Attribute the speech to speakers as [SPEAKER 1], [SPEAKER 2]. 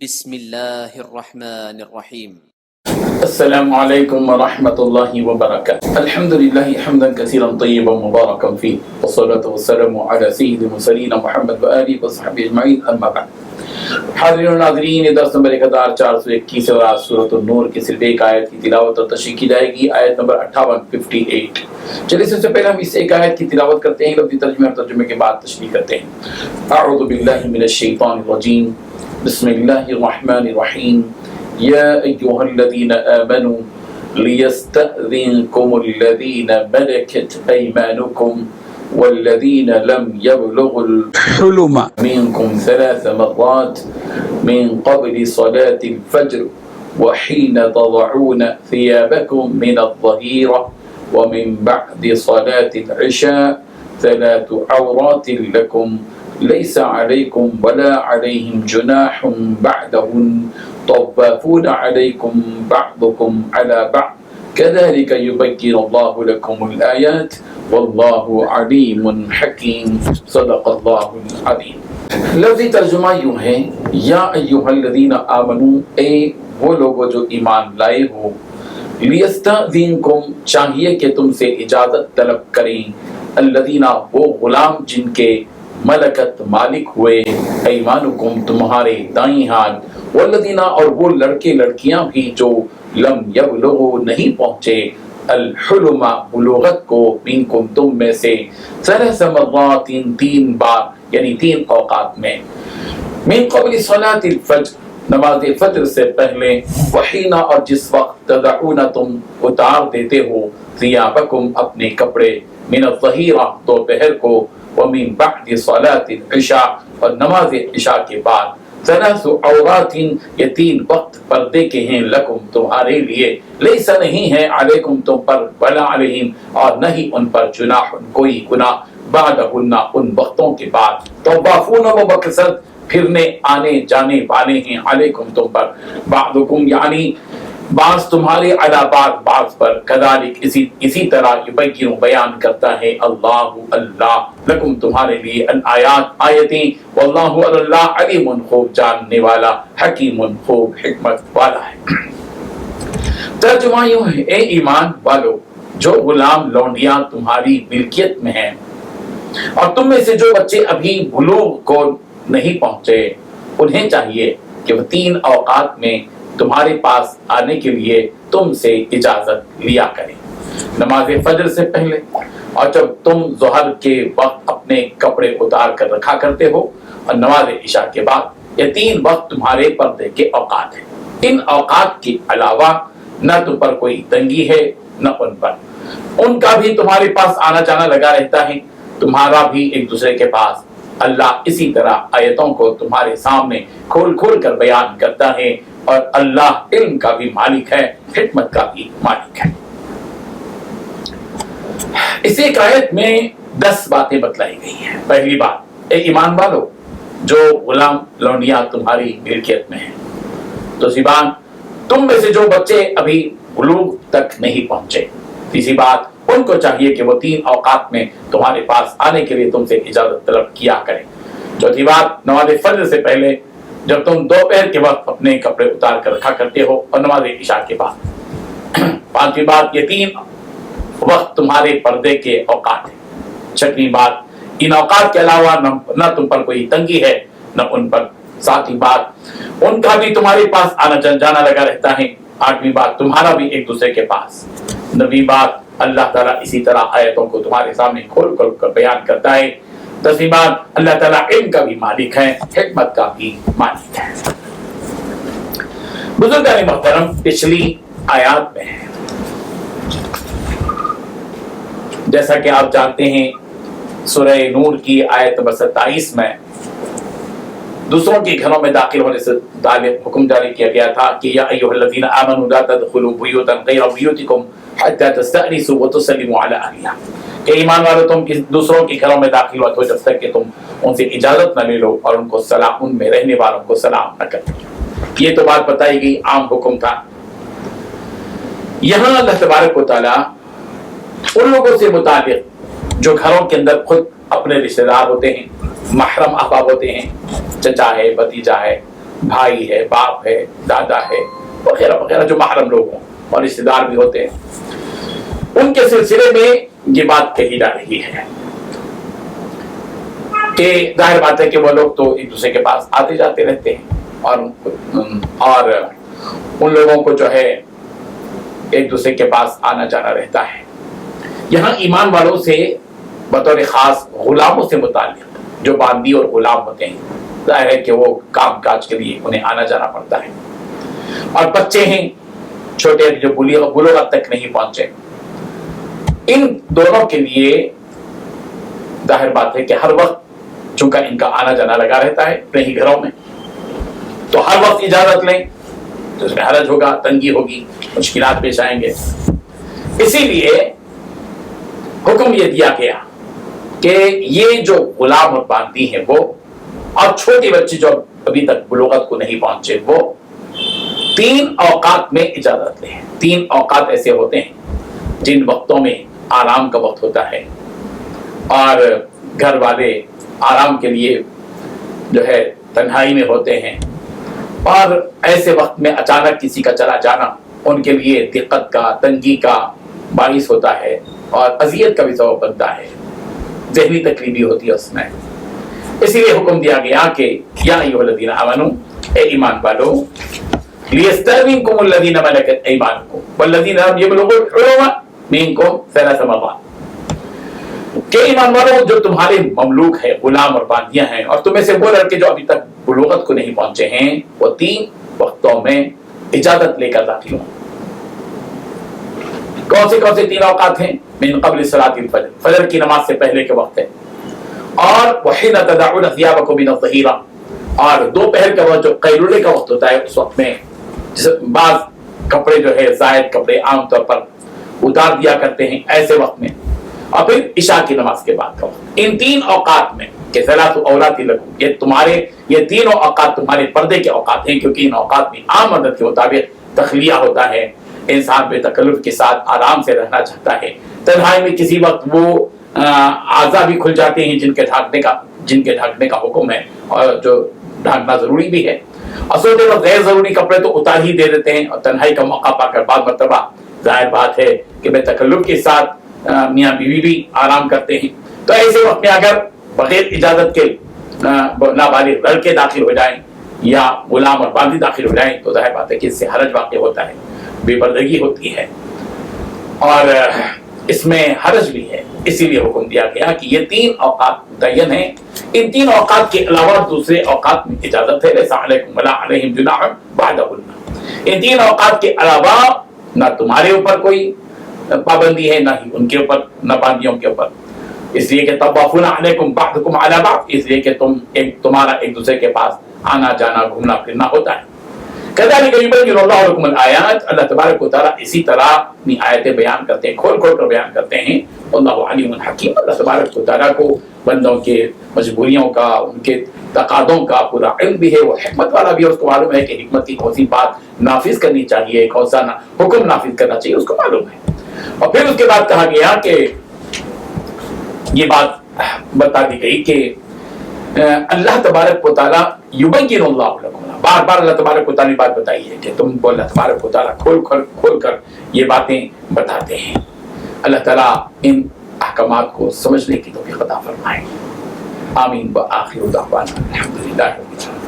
[SPEAKER 1] بسم اللہ الرحمن الرحیم۔
[SPEAKER 2] السلام علیکم ورحمۃ اللہ وبرکاتہ۔ الحمدللہ حمدا کثیرا طیبا مبارکا فیہ، والصلاۃ والسلام علی سید المرسلین محمد وآلہ وصحبہ اجمعین، اما بعد۔ حاضرین و ناظرین، درس نمبر 1421 اور آج سورۃ النور کی صرف ایک آیت کی تلاوت اور تشریح کی جائے گی، آیت نمبر 58 چلیے سب سے پہلے ہم اس ایک آیت کی تلاوت کرتے ہیں، لفظی ترجمے اور ترجمے کے بعد تشریح کرتے ہیں۔ اعوذ باللہ من الشیطان الرجیم، بسم اللہ الرحمن الرحیم۔ یا ایھا الذین آمنوا لیستأذنکم الذین ملکت ایمانکم والذین لم يبلغوا الحلم منکم 3 مرات من قبل صلاة الفجر وحین تضعون ثيابکم من الظہیرہ ومن بعد صلاة العشاء 3 عورات لکم ليس عليكم ولا عليهم جناح بعدهن طوافون عليكم بعضكم على بعض كذلك يبين الله لكم الآيات والله عليم حكيم صدق الله العظيم۔ لفظی ترجمہ یوں ہے، یا ایھا الذین آمنوا، اے وہ لوگ جو ایمان لائے ہو، لیستأذنکم چاہیے کہ تم سے اجازت طلب کریں، الذین وہ غلام جن کے ملکت مالک ہوئے، ایمانکم تمہارے دائیں ہاتھ، والذین اور وہ لڑکے لڑکیاں بھی جو لم یبلغوا نہیں پہنچے، الحلم بلوغت کو، منکم تم میں سے، 3 مرات 3 بار یعنی 3 اوقات میں، من قبل صلاة الفجر نماز فجر سے پہلے، وحین اور جس وقت تدعون تم اتار دیتے ہو، ثیابکم اپنے کپڑے، من الظہیرہ دوپہر کو، ومن بعد صلاة العشاء اور نماز عشاء کے بعد، 3 عورات یہ 3 وقت پردے کے ہیں، لکم تمہارے لیے، لیس نہیں ہے، علیکم تم پر، ولا علیہم اور نہیں ان پر، جناح کوئی گناہ، بعدہن ان وقتوں کے بعد، طوافون و بکثرت پھرنے آنے جانے والے ہیں، علیکم تم پر، بعضکم یعنی بعض تمہارے، علی بعض پر، کذالک اسی طرح یبین بیان کرتا ہے اللہ لکم تمہارے لیے، الآیات آیتیں، واللہ اللہ علیم خوب جاننے والا، حکیم خوب حکمت والا ہے۔ ترجمہ یوں ہے، اے ایمان والو، جو غلام لونڈیاں تمہاری ملکیت میں ہیں اور تم میں سے جو بچے ابھی بلوغ کو نہیں پہنچے، انہیں چاہیے کہ وہ 3 اوقات میں تمہارے پاس آنے کے لیے تم سے اجازت لیا کریں، نماز فجر سے پہلے، اور جب تم ظہر کے وقت اپنے کپڑے اتار کر رکھا کرتے ہو، اور نماز عشاء کے بعد، یہ 3 وقت تمہارے پردے کے اوقات ہیں۔ ان اوقات کے علاوہ نہ تم پر کوئی تنگی ہے نہ ان پر، ان کا بھی تمہارے پاس آنا جانا لگا رہتا ہے، تمہارا بھی ایک دوسرے کے پاس۔ اللہ اسی طرح آیتوں کو تمہارے سامنے کھول کھول کر بیان کرتا ہے، اور اللہ علم کا بھی مالک ہے، حکمت کا بھی مالک ہے۔ اس ایک آیت میں 10 باتیں بتلائی گئی ہیں۔ پہلی بات، اے ایمان والو، جو غلام لونڈیاں تمہاری ملکیت میں ہیں۔ دوسری بات، تم میں سے جو بچے ابھی بلوغ تک نہیں پہنچے۔ تیسری بات، ان کو چاہیے کہ وہ 3 اوقات میں تمہارے پاس آنے کے لیے تم سے اجازت طلب کیا کریں۔ چوتھی بات، نماز فجر سے پہلے، جب تم دوپہر کے وقت اپنے کپڑے اتار کر رکھا کرتے ہو، اور نماز عشاء کے بعد۔ پانچویں بات، یہ 3 وقت تمہارے پردے کے اوقات ہیں۔ چھٹویں بات، ان اوقات کے علاوہ نہ تم پر کوئی تنگی ہے نہ ان پر۔ ساتویں بات، ان کا بھی تمہارے پاس آنا جانا لگا رہتا ہے۔ آٹھویں بات، تمہارا بھی ایک دوسرے کے پاس۔ نویں بات، اللہ تعالیٰ اسی طرح آیتوں کو تمہارے سامنے کھول کھول کر بیان کرتا ہے۔ 10ویں بات، اللہ تعالیٰ علم کا بھی مالک ہے، حکمت کا بھی مالک ہے۔ بزرگان محترم، پچھلی آیات میں جیسا کہ آپ جانتے ہیں، سورہ نور کی آیت نمبر 27 میں دوسروں کے گھروں میں داخل ہونے سے متعلق حکم جاری کیا گیا تھا کہ یا ایھا الذین آمنوا لا تدخلوا بیوتا غیر بیوتکم حتی تستأنسوا وتسلموا علی اہلہا، کہ ایمان والو تم دوسروں کے گھروں میں داخل مت ہو جب تک کہ تم ان سے اجازت نہ لے لو اور ان کو سلام، ان میں رہنے والوں کو سلام نہ کرو۔ یہ تو بات بتائی گئی، عام حکم تھا۔ یہاں اللہ تبارک و تعالی ان لوگوں سے متعلق جو گھروں کے اندر خود اپنے رشتہ دار ہوتے ہیں، محرم احباب ہوتے ہیں، چچا ہے، بھتیجا ہے، بھائی ہے، باپ ہے، دادا ہے وغیرہ وغیرہ جو محرم لوگ ہوں اور رشتے دار بھی ہوتے ہیں، ان کے سلسلے میں یہ بات کہی جا رہی ہے کہ ظاہر بات ہے کہ وہ لوگ تو ایک دوسرے کے پاس آتے جاتے رہتے ہیں اور ان لوگوں کو جو ہے ایک دوسرے کے پاس آنا جانا رہتا ہے۔ یہاں ایمان والوں سے بطور خاص غلاموں سے متعلق جو باندی اور غلام ہوتے ہیں، ظاہر ہے کہ وہ کام کاج کے لیے انہیں آنا جانا پڑتا ہے، اور بچے ہیں چھوٹے جو بلوغت تک نہیں پہنچے، ان دونوں کے لیے ظاہر بات ہے کہ ہر وقت چونکہ ان کا آنا جانا لگا رہتا ہے اپنے ہی گھروں میں، تو ہر وقت اجازت لیں تو اس میں حرج ہوگا، تنگی ہوگی، مشکلات پیش آئیں گے۔ اسی لیے حکم یہ دیا گیا کہ یہ جو غلام اور باندی ہیں وہ، اور چھوٹے بچے جو ابھی تک بلوغت کو نہیں پہنچے، وہ 3 اوقات میں اجازت لیں۔ 3 اوقات ایسے ہوتے ہیں جن وقتوں میں آرام کا وقت ہوتا ہے اور گھر والے آرام کے لیے جو ہے تنہائی میں ہوتے ہیں، اور ایسے وقت میں اچانک کسی کا چلا جانا ان کے لیے دقت کا، تنگی کا باعث ہوتا ہے اور اذیت کا بھی سبب بنتا ہے، ذہنی تکلیف بھی ہوتی ہے اس میں۔ اسی لیے حکم دیا گیا کہ یا ایھا الذین آمنوا، اے ایمان والو، لیستأذنکم الذین ملکت ایمانکم والذین لم یبلغوا الحلم منکم 3 مرات، کہ ایمان والو جو تمہارے مملوک ہے، غلام اور باندیاں ہیں، اور تمہیں سے وہ لڑکے جو ابھی تک بلوغت کو نہیں پہنچے ہیں، وہ 3 وقتوں میں اجازت لے کر داخل ہوں۔ کون سے 3 اوقات ہیں؟ من قبل صلاۃ الفجر، فجر کی نماز سے پہلے کے وقت ہے، اور وحین تدعون ثیابکم من الظہیرہ، اور دوپہر کا وقت جو قیلولے کا وقت ہوتا ہے، اس وقت میں بعض کپڑے جو ہے زائد کپڑے عام طور پر اتار دیا کرتے ہیں ایسے وقت میں، اور پھر عشاء کی نماز کے بعد کا وقت۔ ان 3 اوقات میں کہ ثلاث اوقات لکم، یہ تینوں اوقات تمہارے پردے کے اوقات ہیں، کیونکہ ان اوقات میں عام عادت کے مطابق تخلیہ ہوتا ہے، انسان بے تکلف کے ساتھ آرام سے رہنا چاہتا ہے، تنہائی میں کسی وقت وہ اعضاء بھی کھل جاتے ہیں جن کے ڈھانکنے کا حکم ہے، اور جو ڈھانکنا ضروری بھی ہے، اور سوتے وقت غیر ضروری کپڑے تو اتار ہی دے دیتے ہیں، اور تنہائی کا موقع پا کر بعض مرتبہ ظاہر بات ہے کہ بے تکلف کے ساتھ میاں بیوی بھی آرام کرتے ہیں، تو ایسے وقت میں اگر بغیر اجازت کے نابالغ لڑکے داخل ہو جائیں یا غلام اور باندی داخل ہو جائیں تو ظاہر بات ہے کہ اس سے حرج واقع ہوتا ہے، بے پردگی ہوتی ہے، اور اس میں حرج بھی ہے۔ اسی لیے حکم دیا گیا کہ یہ 3 اوقات متعین ہیں، ان 3 اوقات کے علاوہ دوسرے اوقات میں اجازت ہے، لیس علیکم ولا علیہم جناح بعدہن، ان 3 اوقات کے علاوہ نہ تمہارے اوپر کوئی پابندی ہے، نہ ہی ان کے اوپر، نہ باندیوں کے اوپر، اس لیے کہ طوافون علیکم بعضکم علی بعض، اس لیے کہ تمہارا ایک دوسرے کے پاس آنا جانا گھومنا پھرنا ہوتا ہے۔ کذالک یبین اللہ لکم الآیات، اللہ تبارک و تعالیٰ اسی طرح اپنی آیتیں بیان کرتے ہیں، کھول کھول کر بیان کرتے ہیں۔ اللہ علیم حکیم، اللہ تبارک و تعالیٰ کو بندوں کے مجبوریوں کا، ان کے تقاضوں کا پورا علم بھی ہے، وہ حکمت والا بھی ہے، اس کو معلوم ہے کہ حکمت کی کون سی بات نافذ کرنی چاہیے، کون سا حکم نافذ کرنا چاہیے، اس کو معلوم ہے۔ اور پھر اس کے بعد کہا گیا کہ یہ بات بتا دی گئی کہ اللہ تبارک و تعالیٰ یبین اللہ لکم، بار بار اللہ تبارک و تعالیٰ نے بات بتائی ہے کہ تم کو اللہ تبارک و تعالیٰ کھول کر یہ باتیں بتاتے ہیں۔ اللہ تعالیٰ ان احکامات کو سمجھنے کی توفیق عطا فرمائے۔ آمین۔ وآخر دعوانا الحمدللہ رب العالمین۔